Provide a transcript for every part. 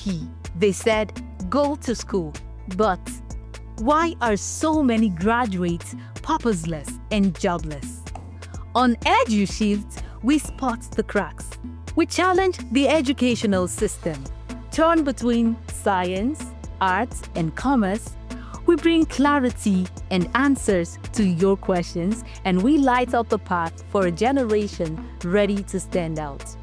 key. They said, go to school. But why are so many graduates purposeless and jobless? On EduShift, we spot the cracks. We challenge the educational system. Torn between science, arts, and commerce, we bring clarity and answers to your questions, and we light up the path for a generation ready to stand out.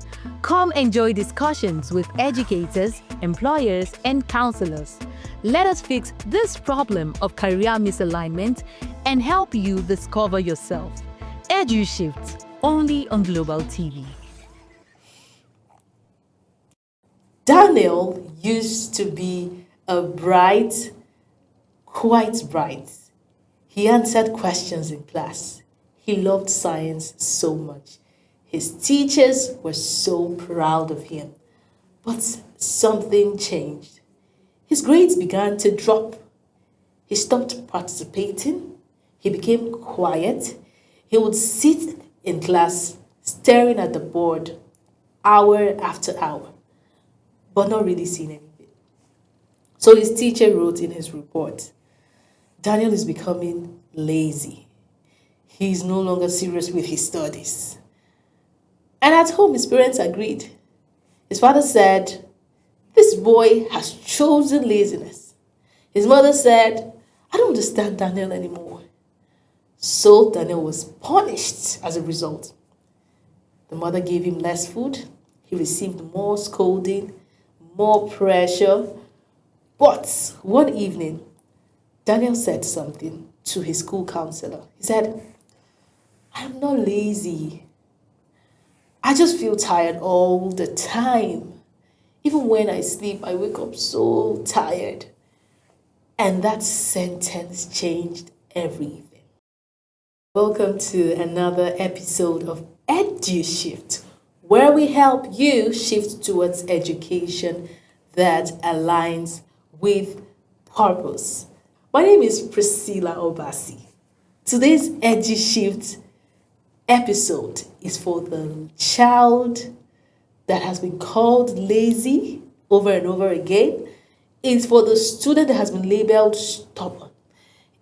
Come enjoy discussions with educators, employers, and counselors. Let us fix this problem of career misalignment and help you discover yourself. EduShift, only on Global TV. Daniel used to be quite bright. He answered questions in class. He loved science so much. His teachers were so proud of him. But something changed. His grades began to drop. He stopped participating. He became quiet. He would sit in class staring at the board hour after hour, but not really seeing anything. So his teacher wrote in his report, Daniel is becoming lazy. He is no longer serious with his studies. And at home, his parents agreed. His father said, this boy has chosen laziness. His mother said, I don't understand Daniel anymore. So Daniel was punished as a result. The mother gave him less food. He received more scolding, more pressure. But one evening, Daniel said something to his school counselor. He said, I'm not lazy. I just feel tired all the time. Even when I sleep, I wake up so tired. And that sentence changed everything. Welcome to another episode of EduShift, where we help you shift towards education that aligns with purpose. My name is Priscilla Obasi. Today's EduShift episode is for the child that has been called lazy over and over again. It's for the student that has been labeled stubborn.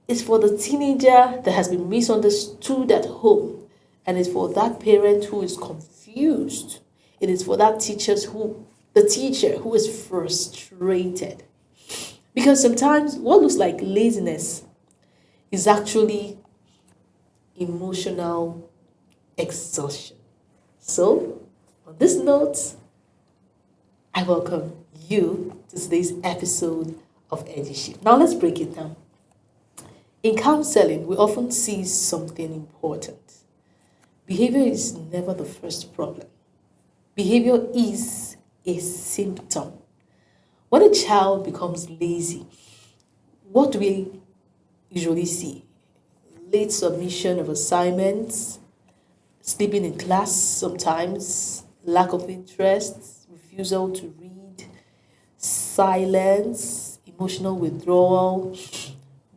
It's for the teenager that has been misunderstood at home. And it's for that parent who is confused. It is for that teacher who is frustrated. Because sometimes what looks like laziness is actually emotional exhaustion. So, on this note, I welcome you to today's episode of EduShift. Now let's break it down. In counseling, we often see something important. Behavior is never the first problem. Behavior is a symptom. When a child becomes lazy, what do we usually see? Late submission of assignments, sleeping in class sometimes, lack of interest, refusal to read, silence, emotional withdrawal.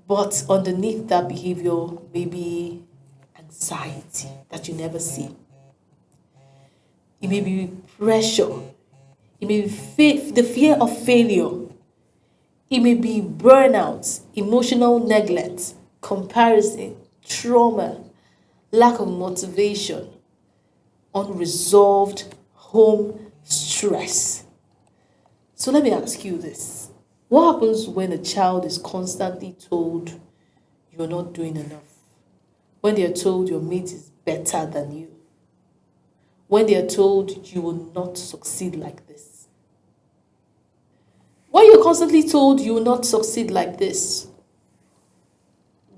But underneath that behavior may be anxiety that you never see. It may be pressure. It may be the fear of failure. It may be burnout, emotional neglect, comparison, trauma, lack of motivation, unresolved home stress. So let me ask you this. What happens when a child is constantly told you're not doing enough? When they are told your mate is better than you? When they are told you will not succeed like this? When you're constantly told you will not succeed like this,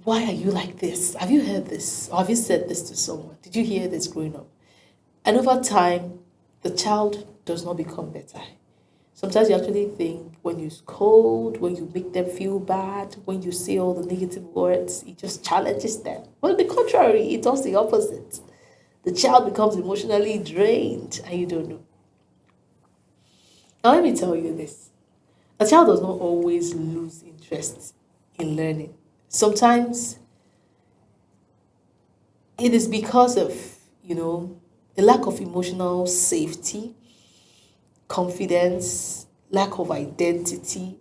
why are you like this? Have you heard this? Or have you said this to someone? Did you hear this growing up? And over time, the child does not become better. Sometimes you actually think when you scold, when you make them feel bad, when you say all the negative words, it just challenges them. Well, the contrary, it does the opposite. The child becomes emotionally drained and you don't know. Now let me tell you this. A child does not always lose interest in learning. Sometimes it is because of, a lack of emotional safety, confidence, lack of identity.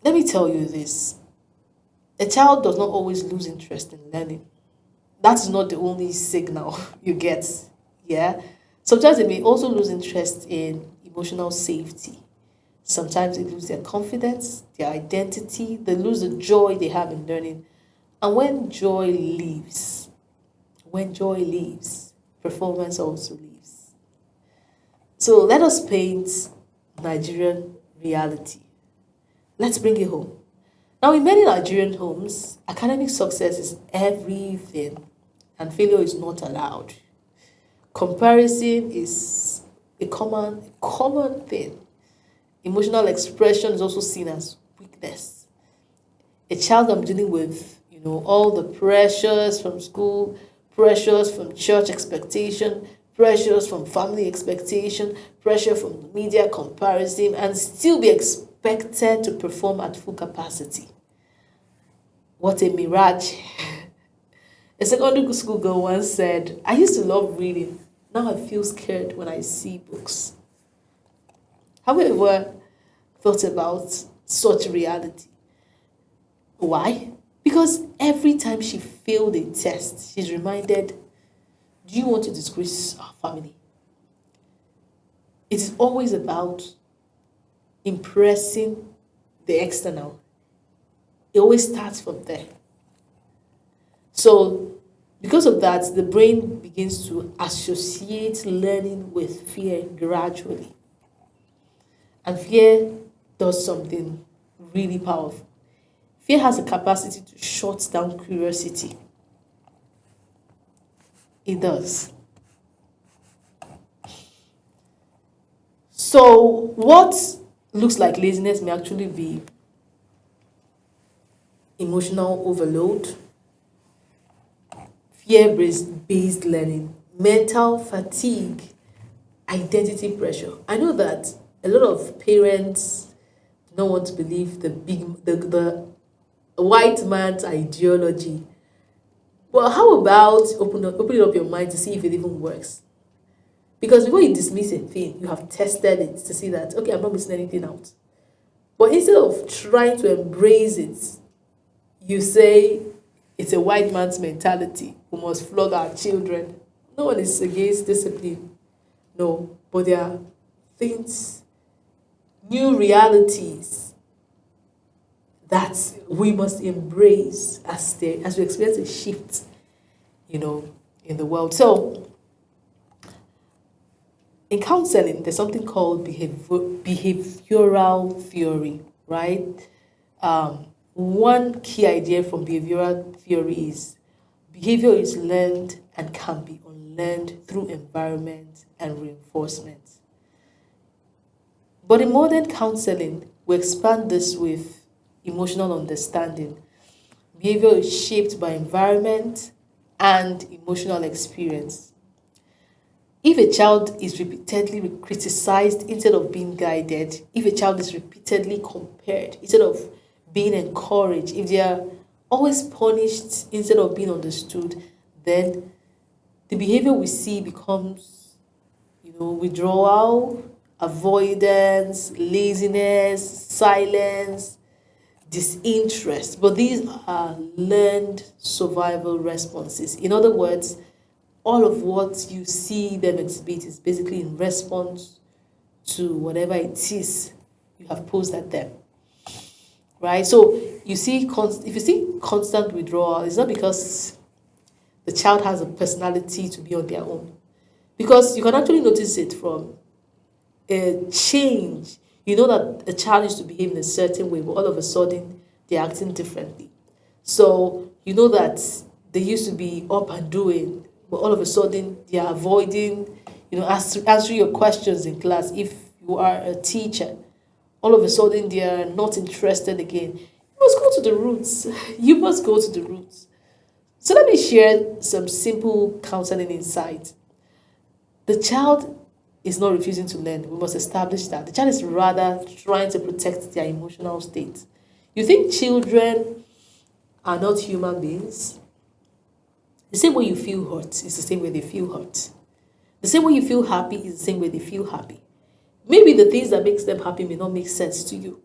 Let me tell you this. A child does not always lose interest in learning. That is not the only signal you get. Yeah. Sometimes they may also lose interest in emotional safety. Sometimes they lose their confidence, their identity, they lose the joy they have in learning. And when joy leaves, performance also leaves. So let us paint Nigerian reality. Let's bring it home. Now, in many Nigerian homes, academic success is everything and failure is not allowed. Comparison is a common thing. Emotional expression is also seen as weakness. A child I'm dealing with, all the pressures from school, pressures from church expectation, pressures from family expectation, pressure from media comparison, and still be expected to perform at full capacity. What a mirage. A secondary school girl once said, I used to love reading. Now I feel scared when I see books. Have you ever thought about such reality? Why? Because every time she failed a test, she's reminded, do you want to disgrace our family? It is always about impressing the external. It always starts from there. So, because of that, the brain begins to associate learning with fear gradually. And fear does something really powerful. Fear has the capacity to shut down curiosity. It does. So, what looks like laziness may actually be emotional overload, fear-based learning, mental fatigue, identity pressure. I know that a lot of parents do not want to believe the white man's ideology. Well, how about opening up your mind to see if it even works? Because before you dismiss a thing, you have tested it to see that, okay, I'm not missing anything out. But instead of trying to embrace it, you say it's a white man's mentality. We must flog our children. No one is against discipline. No, but there are things, new realities that we must embrace as we experience a shift, in the world. So, in counseling, there's something called behavioral theory, right? One key idea from behavioral theory is behavior is learned and can be unlearned through environment and reinforcement. But in modern counseling, we expand this with emotional understanding. Behavior is shaped by environment and emotional experience. If a child is repeatedly criticized instead of being guided, if a child is repeatedly compared instead of being encouraged, if they are always punished instead of being understood, then the behavior we see becomes, withdrawal, avoidance, laziness, silence, disinterest. But these are learned survival responses. In other words, all of what you see them exhibit is basically in response to whatever it is you have posed at them. Right? So if you see constant withdrawal, it's not because the child has a personality to be on their own. Because you can actually notice it from a change. You know that a child used to behave in a certain way, but all of a sudden they're acting differently. So you know that they used to be up and doing, but all of a sudden they are avoiding, answering your questions in class. If you are a teacher, all of a sudden they are not interested again. You must go to the roots. You must go to the roots. So let me share some simple counseling insights. The child is not refusing to learn. We must establish that. The child is rather trying to protect their emotional state. You think children are not human beings? The same way you feel hurt is the same way they feel hurt. The same way you feel happy is the same way they feel happy. Maybe the things that makes them happy may not make sense to you,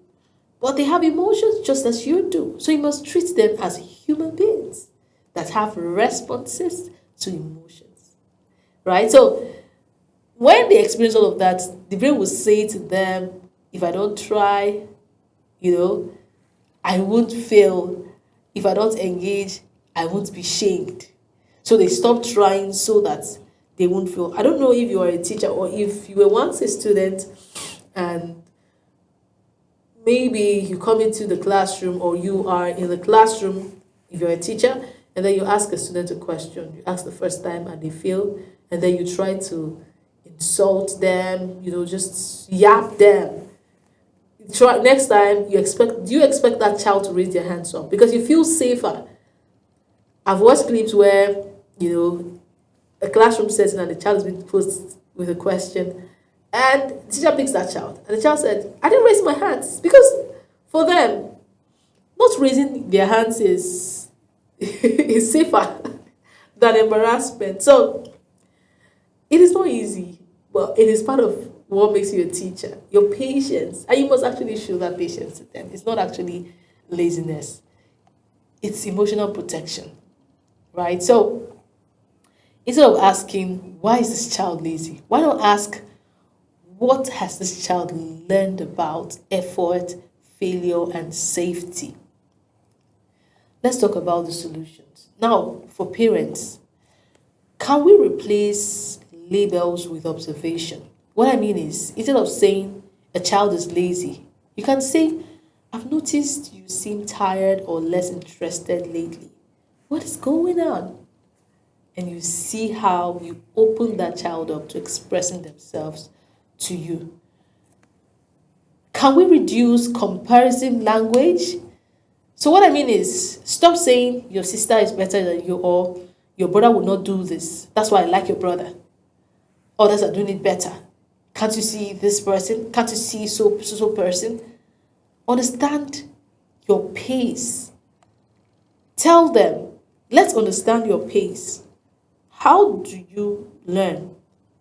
but they have emotions just as you do. So you must treat them as human beings that have responses to emotions, right? So when they experience all of that, the brain will say to them, if I don't try, I won't fail. If I don't engage, I won't be shamed. So they stop trying so that they won't fail. I don't know if you are a teacher or if you were once a student and maybe you come into the classroom or you are in the classroom, if you're a teacher, and then you ask a student a question. You ask the first time and they fail, and then you try to insult them, just yap them. Try next time. Do you expect that child to raise their hands up because you feel safer? I've watched clips where a classroom setting and the child is being posed with a question, and the teacher picks that child, and the child said, "I didn't raise my hands," because for them, not raising their hands is is safer than embarrassment. So it is not easy, but it is part of what makes you a teacher. Your patience, and you must actually show that patience to them. It's not actually laziness; it's emotional protection, right? So instead of asking, "Why is this child lazy?" why not ask, "What has this child learned about effort, failure, and safety?" Let's talk about the solutions. Now, for parents, can we replace labels with observation? What I mean is, instead of saying a child is lazy, you can say, "I've noticed you seem tired or less interested lately. What is going on?" And you see how you open that child up to expressing themselves to you. Can we reduce comparison language? So what I mean is, stop saying your sister is better than you or your brother will not do this. That's why I like your brother. Others are doing it better. Can't you see this person? Can't you see so person? Understand your pace. Tell them, let's understand your pace. How do you learn?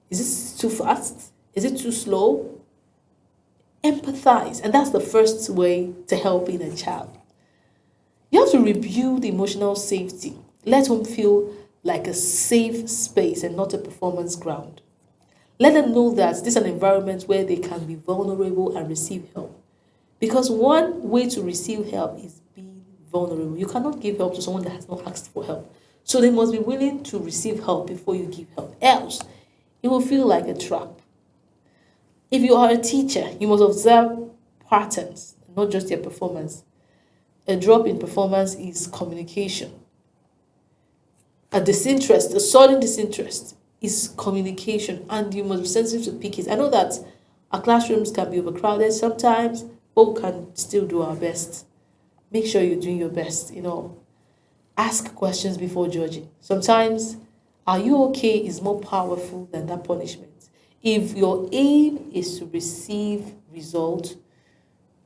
Is this too fast? Is it too slow? Empathize. And that's the first way to helping a child. You have to rebuild emotional safety. Let home feel like a safe space and not a performance ground. Let them know that this is an environment where they can be vulnerable and receive help. Because one way to receive help is being vulnerable. You cannot give help to someone that has not asked for help. So they must be willing to receive help before you give help. Else, it will feel like a trap. If you are a teacher, you must observe patterns, not just their performance. A drop in performance is communication. A disinterest, a sudden disinterest is communication, and you must be sensitive to pick it. I know that our classrooms can be overcrowded sometimes, but we can still do our best. Make sure you're doing your best, Ask questions before judging. Sometimes, "Are you okay?" is more powerful than that punishment. If your aim is to receive results,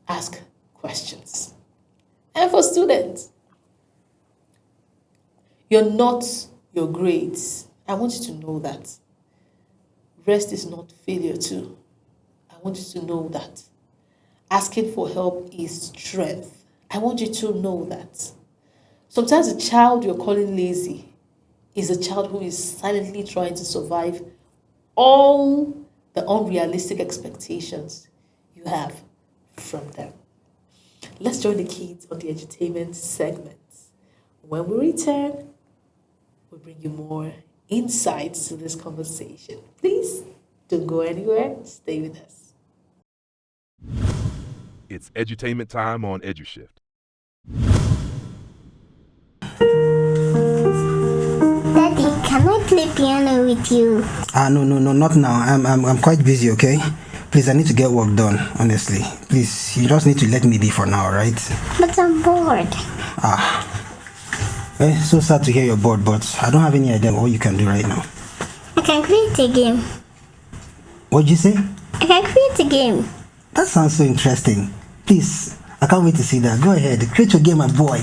ask questions. And for students, you're not your grades. I want you to know that. Rest is not failure too. I want you to know that. Asking for help is strength. I want you to know that. Sometimes the child you're calling lazy is a child who is silently trying to survive all the unrealistic expectations you have from them. Let's join the kids on the edutainment segment. When we return, we'll bring you more insights to this conversation. Please don't go anywhere. Stay with us. It's edutainment time on EduShift. Daddy, can I play piano with you? No, not now. I'm quite busy, okay? Please, I need to get work done, honestly. Please, you just need to let me be for now, right? But I'm bored. So sad to hear you're bored, but I don't have any idea what you can do right now. I can create a game. What'd you say? I can create a game. That sounds so interesting. Please, I can't wait to see that. Go ahead, create your game, my boy.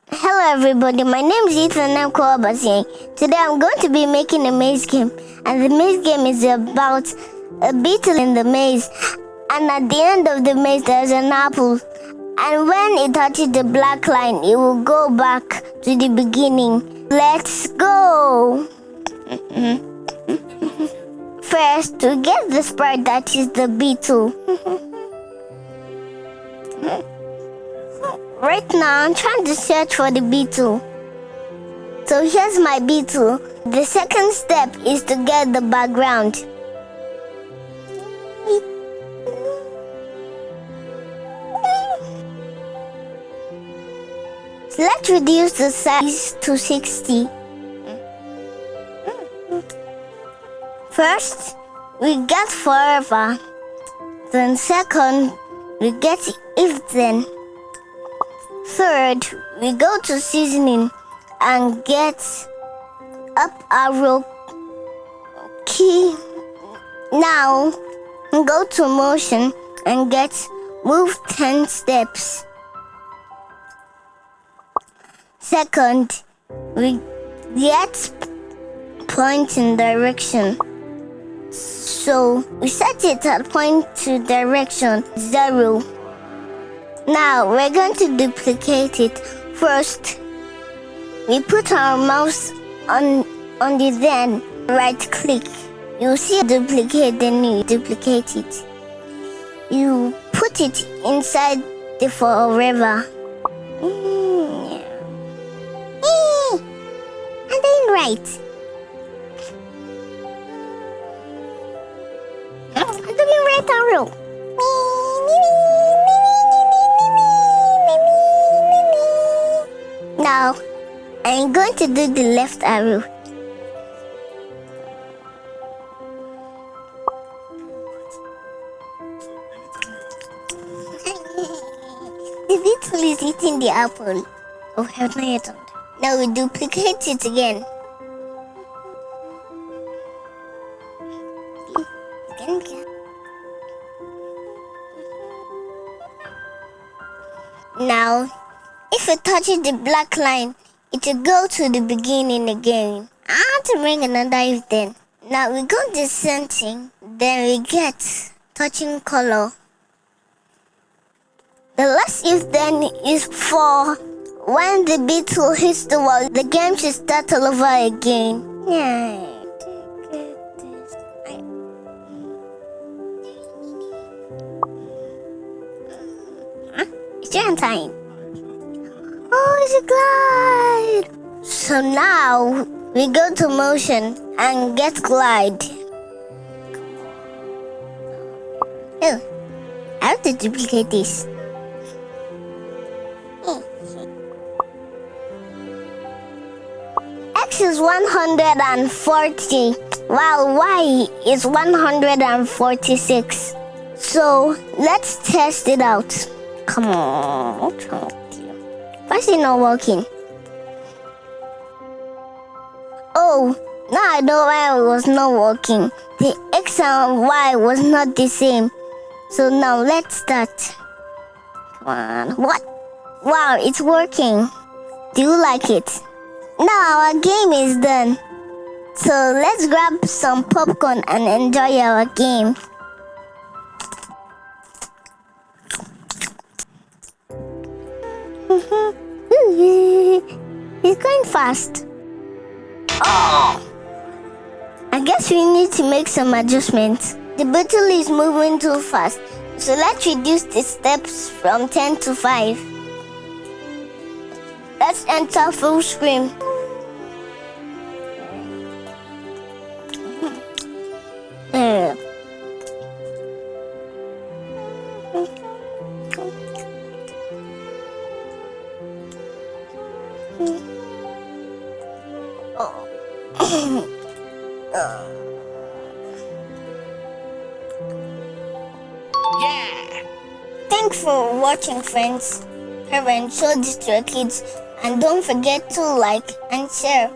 Hello everybody, my name is Ethan and I'm called Basien. Today I'm going to be making a maze game. And the maze game is about a beetle in the maze, and at the end of the maze there's an apple. And when it touches the black line, it will go back to the beginning. Let's go! First, to get the sprite that is the beetle. Right now, I'm trying to search for the beetle. So here's my beetle. The second step is to get the background. Let's reduce the size to 60. First, we get forever. Then second, we get if then. Third, we go to seasoning and get up arrow key. Now, go to motion and get move 10 steps. Second, we get point in direction. So we set it at point to direction 0. Now we're going to duplicate it. First, we put our mouse on the then right click. You see duplicate, then you duplicate it. You put it inside the forever. I'm doing right. I'm doing right arrow. Now, I'm going to do the left arrow. The beetle is eating the apple. Oh, have not yet done. Now we duplicate it again. Now, if it touches the black line, it will go to the beginning again. I have to bring another if then. Now we go descending, then we get touching color. The last if then is for when the beetle hits the wall, the game should start all over again. It's your time. Oh, it's a glide. So now we go to motion and get glide. Oh, I have to duplicate this. X is 140 while Y is 146. So let's test it out. Come on. Why is it not working? Oh, now I know why it was not working. The X and Y was not the same. So now let's start. Come on. What? Wow, it's working. Do you like it? Now our game is done. So let's grab some popcorn and enjoy our game. It's going fast. Oh! I guess we need to make some adjustments. The beetle is moving too fast. So let's reduce the steps from 10 to 5. Let's enter full screen. Thanks for watching, friends. Parents, show this to your kids and don't forget to like and share.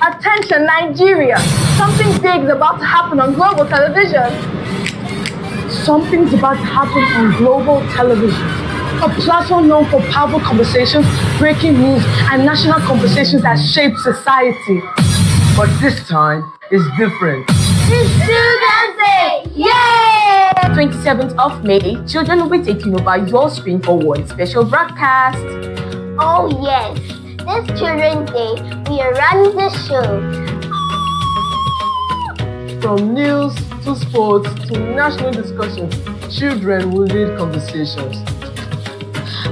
Attention, Nigeria! Something big is about to happen on global television. Something's about to happen on global television. a platform known for powerful conversations, breaking news, and national conversations that shape society. But this time is different. It's Children's Day! Yay! 27th of May, children will be taking over your screen for one special broadcast. Oh yes, this Children's Day, we are running the show. From news to sports to national discussions, children will lead conversations.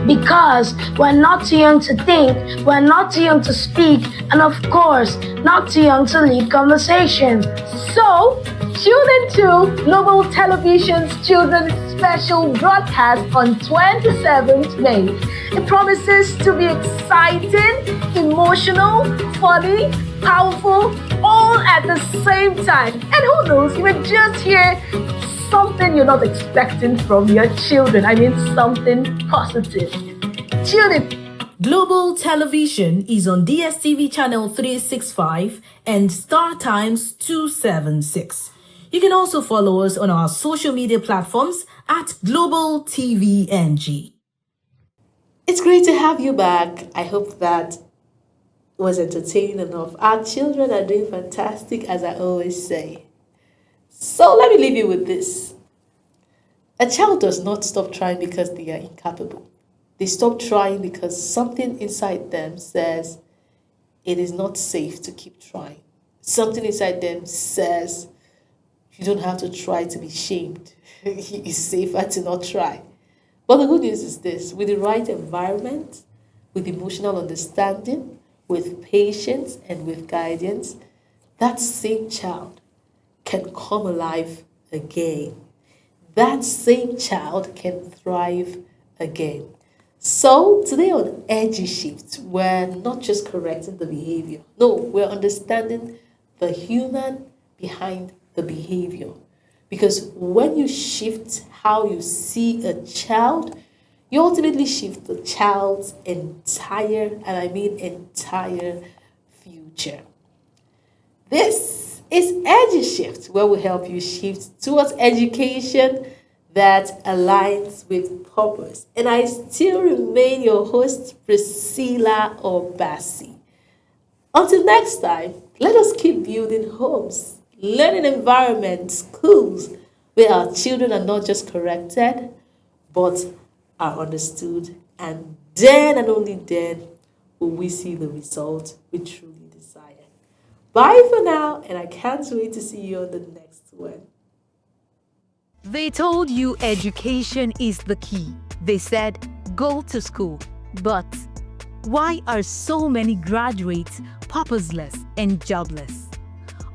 Because we're not too young to think, we're not too young to speak, and of course, not too young to lead conversations. So, tune into Global Television's Children's Special Broadcast on 27th May. It promises to be exciting, emotional, funny, powerful, all at the same time. And who knows, you may just hear something you're not expecting from your children. I mean, something positive. Tune in. Global Television is on DSTV channel 365 and Star Times 276. You can also follow us on our social media platforms at Global TVNG. It's great to have you back. I hope that was entertaining enough. Our children are doing fantastic, as I always say. So let me leave you with this. A child does not stop trying because they are incapable. They stop trying because something inside them says it is not safe to keep trying. Something inside them says you don't have to try to be shamed. It's safer to not try. But the good news is this: with the right environment, with emotional understanding, with patience, and with guidance, that same child can come alive again. That same child can thrive again. So today on EduShift, we're not just correcting the behavior. No, we're understanding the human behind the behavior. Because when you shift how you see a child, you ultimately shift the child's entire, and I mean entire, future. This is EduShift, where we help you shift towards education that aligns with purpose. And I still remain your host, Priscilla Obasi. Until next time, let us keep building homes, learning environments, schools, where our children are not just corrected, but are understood. And then and only then will we see the result we truly desire. Bye for now, and I can't wait to see you on the next one. They told you education is the key. They said, go to school. But why are so many graduates purposeless and jobless?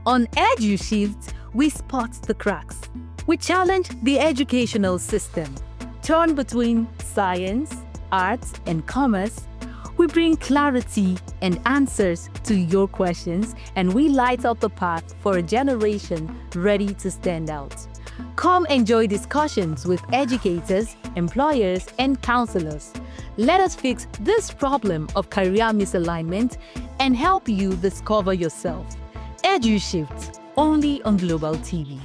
On EduShift, we spot the cracks. We challenge the educational system. Torn between science, arts, and commerce, we bring clarity and answers to your questions, and we light up the path for a generation ready to stand out. Come enjoy discussions with educators, employers, and counselors. Let us fix this problem of career misalignment and help you discover yourself. EduShift, only on Global TV.